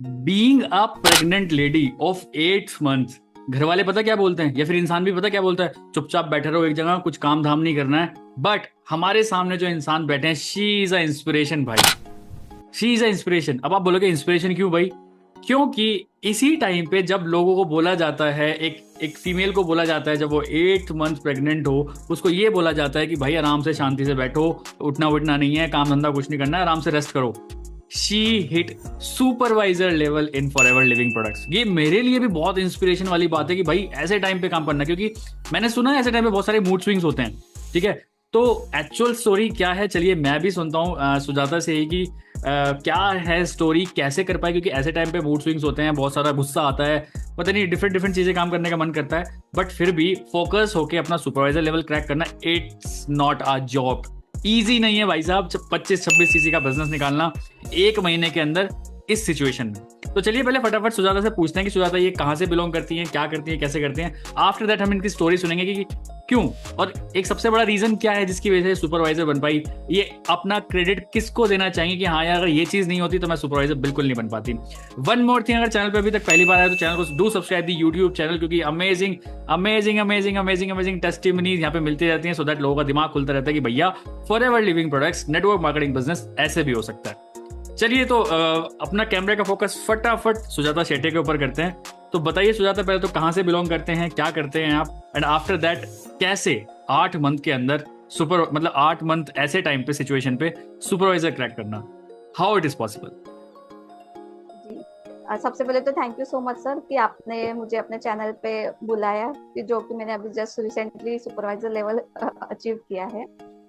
Being a pregnant lady of 8 months, घर वाले पता क्या बोलते हैं, या फिर इंसान भी पता क्या बोलता है, चुपचाप बैठे रहो एक जगह, कुछ काम धाम नहीं करना है। बट हमारे सामने जो इंसान बैठे हैं, शी इज अ इंस्पिरेशन भाई। She is a inspiration. अब आप बोलोगे इंस्पिरेशन क्यों भाई? क्योंकि इसी टाइम पे जब लोगों को बोला जाता है, एक एक फीमेल को बोला जाता है जब वो 8 months प्रेग्नेंट हो, उसको ये बोला जाता है कि भाई आराम से शांति से बैठो, उठना उठना नहीं है, काम धंधा कुछ नहीं करना है, आराम से रेस्ट करो। She hit supervisor level in forever living products. ये मेरे लिए भी बहुत इंस्पिरेशन वाली बात है कि भाई ऐसे टाइम पे काम करना, क्योंकि मैंने सुना है ऐसे टाइम पे बहुत सारे मूड स्विंग्स होते हैं। ठीक है, तो एक्चुअल स्टोरी क्या है, चलिए मैं भी सुनता हूँ सुजाता से ही कि क्या है स्टोरी, कैसे कर पाए, क्योंकि ऐसे टाइम पे मूड स्विंग्स होते हैं, बहुत सारा गुस्सा आता है, पता नहीं डिफरेंट डिफरेंट चीजें काम करने का मन करता है, बट फिर भी फोकस होके अपना सुपरवाइजर लेवल क्रैक करना, it's not a job. Easy नहीं है भाई साहब, 25-26 सीसी का बिजनेस निकालना 1 महीने के अंदर इस सिचुएशन में। तो चलिए पहले फटाफट सुजाता से पूछते हैं कि सुजाता ये कहाँ से बिलोंग करती हैं, क्या करती हैं, कैसे करते हैं। आफ्टर दैट हम इनकी स्टोरी सुनेंगे कि क्यों, और एक सबसे बड़ा रीजन क्या है जिसकी वजह से सुपरवाइजर बन पाई। ये अपना क्रेडिट किसको देना चाहेंगे कि हाँ यार अगर ये चीज नहीं होती तो मैं सुपरवाइजर बिल्कुल नहीं बन पाती। वन मोर थिंग, अगर चैनल पे अभी तक पहली बार आया तो चैनल को do subscribe the YouTube channel, क्योंकि amazing amazing amazing amazing amazing testimonies यहाँ पे मिलती रहती हैं, सो दैट लोगों का दिमाग खुलता रहता है कि भैया forever living products network marketing business ऐसे भी हो सकता है। चलिए तो अपना कैमरे का फोकस फटाफट सुजाता शेट्टी के ऊपर करते हैं। तो बताइए सुजाता, पहले तो कहाँ से बिलोंग करते हैं, क्या करते हैं आप, एंड आफ्टर दैट कैसे 8 मंथ के अंदर सुपर, मतलब 8 मंथ ऐसे टाइम पे सिचुएशन पे सुपरवाइजर क्रैक करना, हाउ इट इज पॉसिबल। जी। सबसे पहले तो thank you so much sir कि आपने मुझे अपने चैनल पे बुलाया, कि जो कि मैंने अभी just recently supervisor level achieve किया है।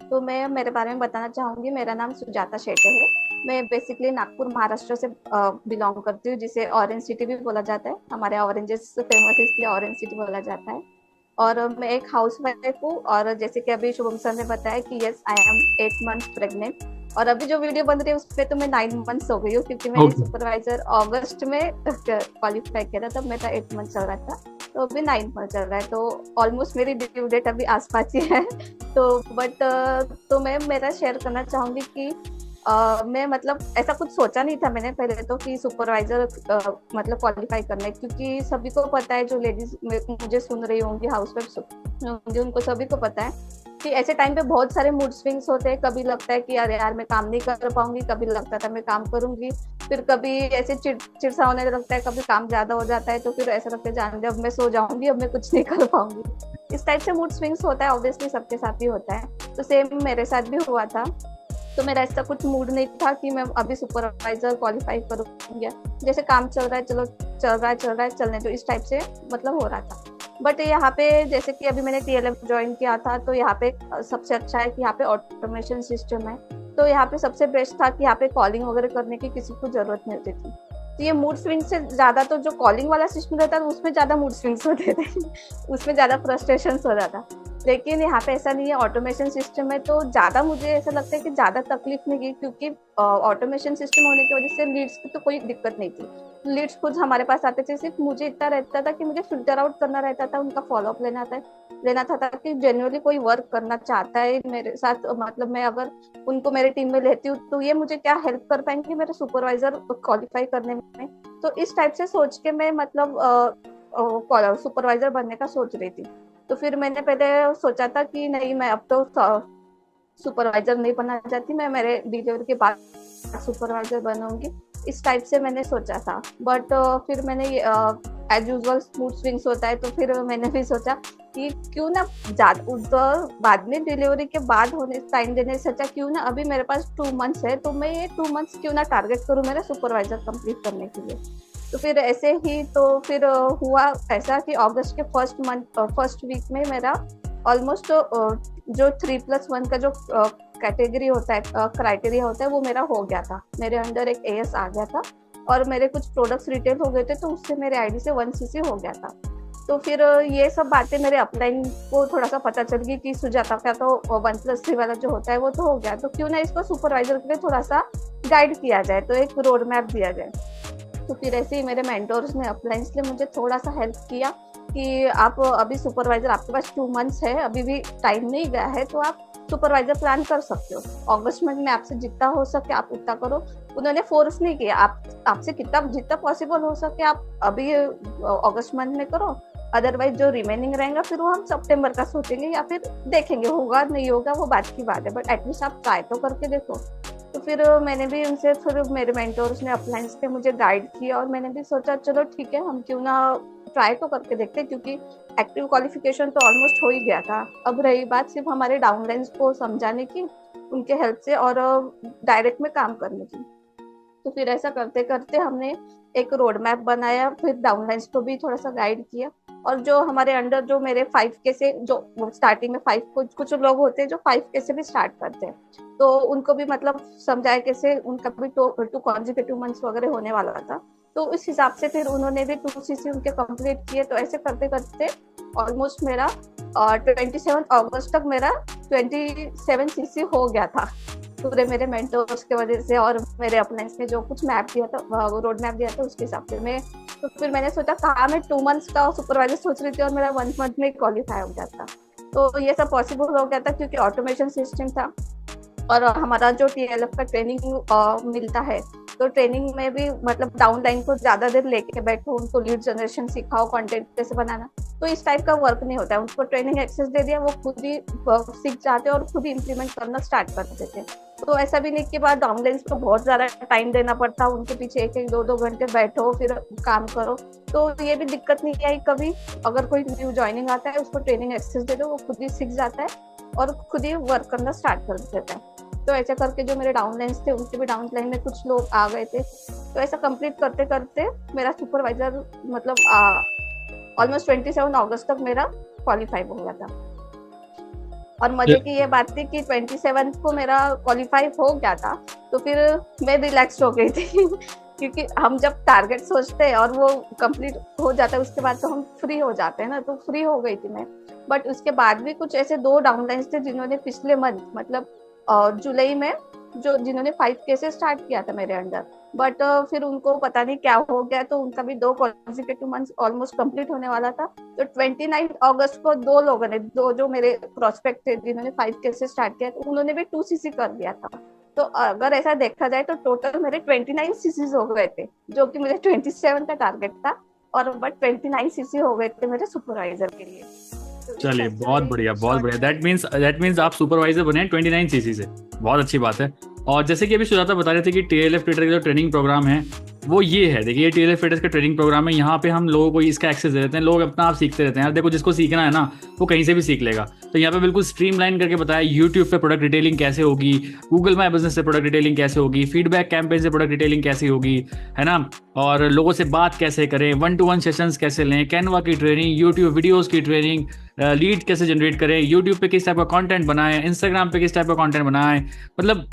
तो मैं मेरे बारे में बताना चाहूँगी। मेरा नाम सुजाता शेटे है। मैं बेसिकली नागपुर महाराष्ट्र से बिलोंग करती हूँ, जिसे ऑरेंज सिटी भी बोला जाता है। हमारे ऑरेंजेस फेमस है इसलिए ऑरेंज सिटी बोला जाता है। और मैं एक हाउस वाइफ हूँ, और जैसे कि अभी शुभम सर ने बताया कि yes I am 8 month pregnant. और अभी जो वीडियो बन रही है उसपे तो मैं 9 मंथ्स हो गई हूँ, क्योंकि मैंने ओके। सुपरवाइजर अगस्त में क्वालिफाई किया था, तब मेरा 8 मंथ चल रहा था। तो अभी 9 मंथ चल रहा है, तो ऑलमोस्ट मेरी ड्यू डेट अभी आसपास ही है। तो बट तो मैं मेरा शेयर करना चाहूंगी कि मैं मतलब ऐसा कुछ सोचा नहीं था मैंने पहले तो कि सुपरवाइजर मतलब क्वालिफाई करना है, क्योंकि सभी को पता है, जो लेडीज मुझे सुन रही होंगी, हाउस वाइफ होंगी, उनको सभी को पता है कि ऐसे टाइम पे बहुत सारे मूड स्विंग्स होते हैं। कभी लगता है कि अरे यार मैं काम नहीं कर पाऊंगी, कभी लगता था मैं काम करूंगी, फिर कभी ऐसे चिड़सा होने लगता है, कभी काम ज्यादा हो जाता है, तो फिर ऐसा लगता है जान दे अब मैं सो जाऊंगी, अब मैं कुछ नहीं कर पाऊंगी। इस टाइप से मूड स्विंग्स होता है, ऑब्वियसली सबके साथ ही होता है। तो सेम मेरे साथ भी हुआ था। तो मेरा ऐसा कुछ मूड नहीं था कि मैं अभी सुपरवाइजर क्वालिफाई करूंगी, जैसे काम चल रहा है चलो चल रहा है चलने दो, इस टाइप से मतलब हो रहा था। बट यहाँ पे जैसे कि अभी मैंने टीएलएफ ज्वाइन किया था, तो यहाँ पे सबसे अच्छा है कि यहाँ पे ऑटोमेशन सिस्टम है। तो यहाँ पे सबसे बेस्ट था कि यहाँ पे कॉलिंग वगैरह करने की किसी को जरूरत नहीं होती थी। तो ये मूड स्विंग से ज्यादा तो जो कॉलिंग वाला सिस्टम रहता है उसमें ज्यादा मूड स्विंग्स होते थे। उसमें ज्यादा फ्रस्ट्रेशन हो जाता। लेकिन यहाँ पे ऐसा नहीं है, ऑटोमेशन सिस्टम है, तो ज्यादा मुझे ऐसा लगता है कि ज्यादा तकलीफ नहीं की, क्योंकि ऑटोमेशन सिस्टम होने की वजह से लीड्स की तो कोई दिक्कत नहीं थी। लीड्स खुद हमारे पास आते थे, सिर्फ मुझे इतना रहता था कि मुझे फिल्टर आउट करना रहता था, उनका फॉलोअप लेना था ताकि जेन्युइनली कोई वर्क करना चाहता है मेरे साथ, मतलब मैं अगर उनको मेरे टीम में लेती हूँ तो ये मुझे क्या हेल्प कर पाएंगे मेरे सुपरवाइजर क्वालिफाई करने में। तो इस टाइप से सोच के मैं मतलब सुपरवाइजर बनने का सोच रही थी। तो फिर मैंने पहले सोचा था कि नहीं, मैं अब तो सुपरवाइजर नहीं बनना चाहती, मैं मेरे डिलीवरी के बाद सुपरवाइजर बनूंगी, इस टाइप से मैंने सोचा था। बट फिर मैंने एज यूजुअल स्मूथ स्विंग्स होता है, तो फिर मैंने भी सोचा कि क्यों ना बाद में डिलीवरी के बाद होने टाइम देने से अच्छा क्यों ना अभी मेरे पास 2 मंथ्स है, तो मैं ये 2 मंथ्स क्यों ना टारगेट करूँ मेरा सुपरवाइजर कंप्लीट करने के लिए। तो फिर ऐसे ही तो फिर हुआ ऐसा कि अगस्त के फर्स्ट वीक में मेरा ऑलमोस्ट जो 3+1 का जो कैटेगरी होता है, क्राइटेरिया होता है, वो मेरा हो गया था। मेरे अंडर एक एएस आ गया था और मेरे कुछ प्रोडक्ट्स रिटेल हो गए थे, तो उससे मेरे आईडी से 1 सीसी हो गया था। तो फिर ये सब बातें मेरे अपलाइन को थोड़ा सा पता चल गई कि सुजाता का तो 1+3 वाला जो होता है वो तो हो गया, तो क्यों ना इसको सुपरवाइजर के लिए थोड़ा सा गाइड किया जाए, तो एक रोड मैप दिया जाए। तो फिर ऐसे ही मेरे मेंटोर्स ने अपलाइंस ने मुझे थोड़ा सा हेल्प किया कि आप अभी सुपरवाइजर, आपके पास 2 मंथ्स है, अभी भी टाइम नहीं गया है, तो आप सुपरवाइजर प्लान कर सकते हो, अगस्त मंथ में आपसे जितना हो सके आप उतना करो। उन्होंने फोर्स नहीं किया, आपसे कितना जितना पॉसिबल हो सके आप अभी अगस्त मंथ में करो, अदरवाइज जो रिमेनिंग रहेगा फिर वो हम सितंबर का सोचेंगे या फिर देखेंगे, होगा नहीं होगा वो बात की बात है, बट एटलीस्ट आप ट्राई तो करके देखो। तो फिर मैंने भी उनसे, फिर मेरे मेंटोर्स ने अपलाइंस पे मुझे गाइड किया और मैंने भी सोचा चलो ठीक है, हम क्यों ना ट्राई तो करके देखते हैं, क्योंकि एक्टिव क्वालिफिकेशन तो ऑलमोस्ट हो ही गया था। अब रही बात सिर्फ हमारे डाउनलाइंस को समझाने की, उनके हेल्प से और डायरेक्ट में काम करने की। तो फिर ऐसा करते करते हमने एक रोड मैप बनाया, फिर डाउनलाइंस को भी थोड़ा सा गाइड किया, और जो हमारे अंडर जो मेरे 5K से जो स्टार्टिंग में 5 कुछ लोग होते हैं जो 5K से भी स्टार्ट करते हैं, तो उनको भी मतलब समझाया कैसे, उनका भी 2 कॉन्जिक्यूटिव मंथ्स वगैरह होने वाला था, तो उस हिसाब से फिर उन्होंने भी 2CC उनके कंप्लीट किए। तो ऐसे करते करते ऑलमोस्ट मेरा 27 अगस्त तक मेरा 27CC हो गया था, पूरे मेरे मेंटर्स के वजह से और मेरे अपलाइंस ने जो कुछ मैप दिया था, रोड मैप दिया था उसके हिसाब से मैं, तो फिर मैंने सोचा कहाँ मैं 2 मंथ्स का सुपरवाइजर सोच रही थी और मेरा 1 मंथ में क्वालिफाई हो गया था। तो ये सब पॉसिबल हो गया था क्योंकि ऑटोमेशन सिस्टम था, और हमारा जो TLF का ट्रेनिंग मिलता है, तो ट्रेनिंग में भी मतलब डाउनलाइन को ज्यादा देर लेके बैठो, उनको लीड जनरेशन सिखाओ, कंटेंट कैसे बनाना, तो इस टाइप का वर्क नहीं होता है। उनको ट्रेनिंग एक्सेस दे दिया, वो खुद ही सीख जाते और खुद ही इम्प्लीमेंट करना स्टार्ट कर देते हैं। तो ऐसा भी नहीं कि बाद डाउनलाइंस को बहुत ज्यादा टाइम देना पड़ता, उनके पीछे 1-1, 2-2 घंटे बैठो फिर काम करो, तो ये भी दिक्कत नहीं आई कभी। अगर कोई न्यू ज्वाइनिंग आता है उसको ट्रेनिंग एक्सेस दे दो, वो खुद ही सीख जाता है और खुद ही वर्क करना स्टार्ट कर देता है। तो ऐसा करके जो मेरे डाउनलाइंस थे उनके भी डाउनलाइन में कुछ लोग आ गए थे, तो ऐसा कंप्लीट करते करते मेरा सुपरवाइजर मतलब ऑलमोस्ट 27 अगस्त तक मेरा क्वालिफाई हो गया था। और मजे की ये बात थी कि 27 को मेरा क्वालिफाई हो गया था, तो फिर मैं रिलैक्स हो गई थी क्योंकि हम जब टारगेट सोचते हैं और वो कंप्लीट हो जाता है उसके बाद तो हम फ्री हो जाते हैं ना, तो फ्री हो गई थी मैं। बट उसके बाद भी कुछ ऐसे 2 डाउनलाइंस थे जिन्होंने पिछले मंथ मतलब जुलाई में जिन्होंने 5K से स्टार्ट किया था मेरे अंडर, बट फिर उनको पता नहीं क्या हो गया, तो उनका भी 2 कॉन्जिक्यूटिव मंथ्स ऑलमोस्ट कंप्लीट होने वाला था। तो 29 अगस्त को 2 लोगों ने, 2 जो मेरे प्रोस्पेक्ट थे जिन्होंने 5K से स्टार्ट किया, तो उन्होंने भी 2CC कर दिया था। तो अगर ऐसा देखा जाए तो टोटल मेरे 29 CCs हो गए थे, जो कि मुझे 27 का टारगेट था, और बट 29 CC हो गए थे मेरे सुपरवाइजर के लिए। चलिए बहुत बढ़िया, बहुत बढ़िया। दैट मीन्स आप सुपरवाइजर बने 29CC से, बहुत अच्छी बात है। और जैसे कि अभी सुजाता बता रहे थे कि TLF ट्रेडर का जो ट्रेनिंग प्रोग्राम है वो ये है, देखिए ये TLF ट्रेडर्स का ट्रेनिंग प्रोग्राम है, यहाँ पे हम लोगों को इसका एक्सेस दे देते हैं, लोग अपना आप सीखते रहते हैं। यार देखो, जिसको सीखना है ना वो कहीं से भी सीख लेगा। तो यहाँ पे बिल्कुल स्ट्रीमलाइन करके बताया यूट्यूब पे प्रोडक्ट डिटेलिंग कैसे होगी, गूगल माई बिजनेस से प्रोडक्ट डिटेलिंग कैसे होगी, फीडबैक कैंपेन से प्रोडक्ट डिटेलिंग कैसे होगी, है ना, और लोगों से बात कैसे करें, 1-to-1 सेशंस कैसे लें, कैनवा की ट्रेनिंग, यूट्यूब वीडियोस की ट्रेनिंग, लीड कैसे जनरेट करें, यूट्यूब पे किस टाइप का कंटेंट बनाएं, इंस्टाग्राम पे किस टाइप का कंटेंट बनाएं, मतलब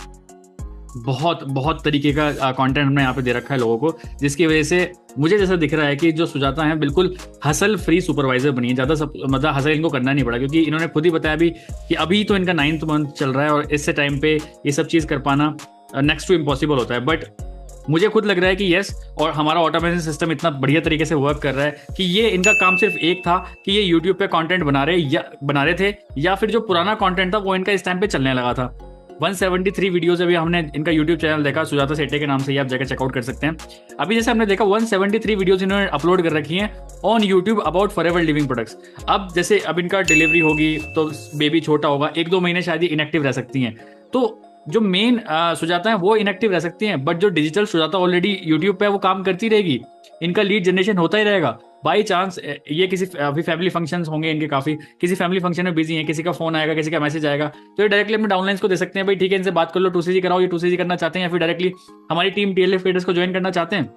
बहुत बहुत तरीके का कंटेंट हमने यहाँ पे दे रखा है लोगों को, जिसकी वजह से मुझे जैसा दिख रहा है कि जो सुजाता है बिल्कुल हसल फ्री सुपरवाइजर बनी है। ज़्यादा सब मतलब हसल इनको करना नहीं पड़ा, क्योंकि इन्होंने खुद ही बताया भी कि अभी तो इनका 9th मंथ चल रहा है और इससे टाइम पे ये सब चीज़ कर पाना नेक्स्ट टू इम्पॉसिबल होता है। बट मुझे खुद लग रहा है कि यस, और हमारा ऑटोमेशन सिस्टम इतना बढ़िया तरीके से वर्क कर रहा है कि ये इनका काम सिर्फ एक था कि ये यूट्यूब पे कंटेंट बना रहे थे, या फिर जो पुराना कंटेंट था वो इनका इस टाइम पे चलने लगा था। 173 वीडियोस अभी हमने इनका यूट्यूब चैनल देखा, सुजाता सेठे के नाम से, ये आप जाकर चेकआउट कर सकते हैं। अभी जैसे हमने देखा 173 वीडियोस इन्होंने अपलोड कर रखी हैं on YouTube about forever living products. अब जैसे अब इनका डिलीवरी होगी तो बेबी छोटा होगा, 1-2 महीने शायद ये इनएक्टिव रह सकती हैं। तो जो मेन सुजाता है वो इनएक्टिव रह सकती हैं, बट जो डिजिटल सुजाता ऑलरेडी यूट्यूब पे वो काम करती रहेगी, इनका लीड जनरेशन होता ही रहेगा। बाई चांस ये किसी अभी फैमिली फंक्शंस होंगे इनके, काफी किसी फैमिली फंक्शन में बिजी हैं, किसी का फोन आएगा, किसी का मैसेज आएगा, तो ये डायरेक्टली अपने डाउनलाइंस को दे सकते हैं, भाई ठीक है इनसे बात कर लो, 2CC कराओ, ये 2CC करना चाहते हैं, या फिर डायरेक्टली हमारी टीम TLF ट्रेडर्स को ज्वाइन करना चाहते हैं।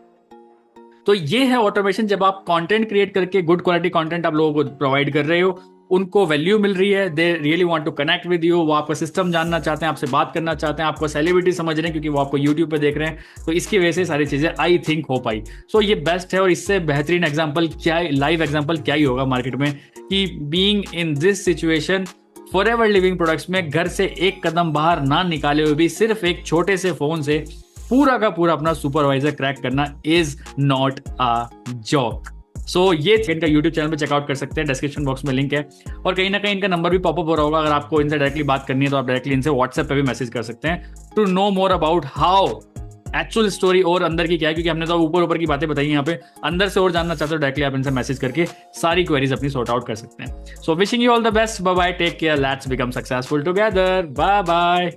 तो ये है ऑटोमेशन, जब आप कंटेंट क्रिएट करके गुड क्वालिटी कंटेंट आप लोगों को प्रोवाइड कर रहे हो, उनको वैल्यू मिल रही है, they really want to connect with you, वो आपका सिस्टम जानना चाहते हैं, आपसे बात करना चाहते हैं, आपको सेलिब्रिटी समझ रहे हैं क्योंकि वो आपको यूट्यूब पे देख रहे हैं, तो इसकी वजह से सारी चीजें आई थिंक हो पाई। सो ये बेस्ट है, और इससे बेहतरीन एग्जाम्पल क्या, लाइव एग्जाम्पल क्या ही होगा मार्केट में कि being in this situation forever living products में घर से एक कदम बाहर ना निकाले हुए भी सिर्फ एक छोटे से फोन से पूरा का पूरा अपना सुपरवाइजर क्रैक करना इज नॉट अ जॉक। सो ये इनका यूट्यूब चैनल पे चेकआउट कर सकते हैं, डिस्क्रिप्शन बॉक्स में लिंक है। और कहीं ना कहीं इनका नंबर भी पॉपअप हो रहा होगा, अगर आपको इनसे डायरेक्टली बात करनी है तो आप डायरेक्टली इनसे व्हाट्सएप पे भी मैसेज कर सकते हैं to know more about how actual story और अंदर की क्या है, क्योंकि हमने तो ऊपर ऊपर की बातें बताई यहाँ पे, अंदर से और जानना चाहते हो डायरेक्टली आप इनसे मैसेज करके सारी क्वेरीज अपनी सॉर्ट आउट कर सकते हैं। So wishing you all the best, bye bye, take care, let's become successful together, bye bye.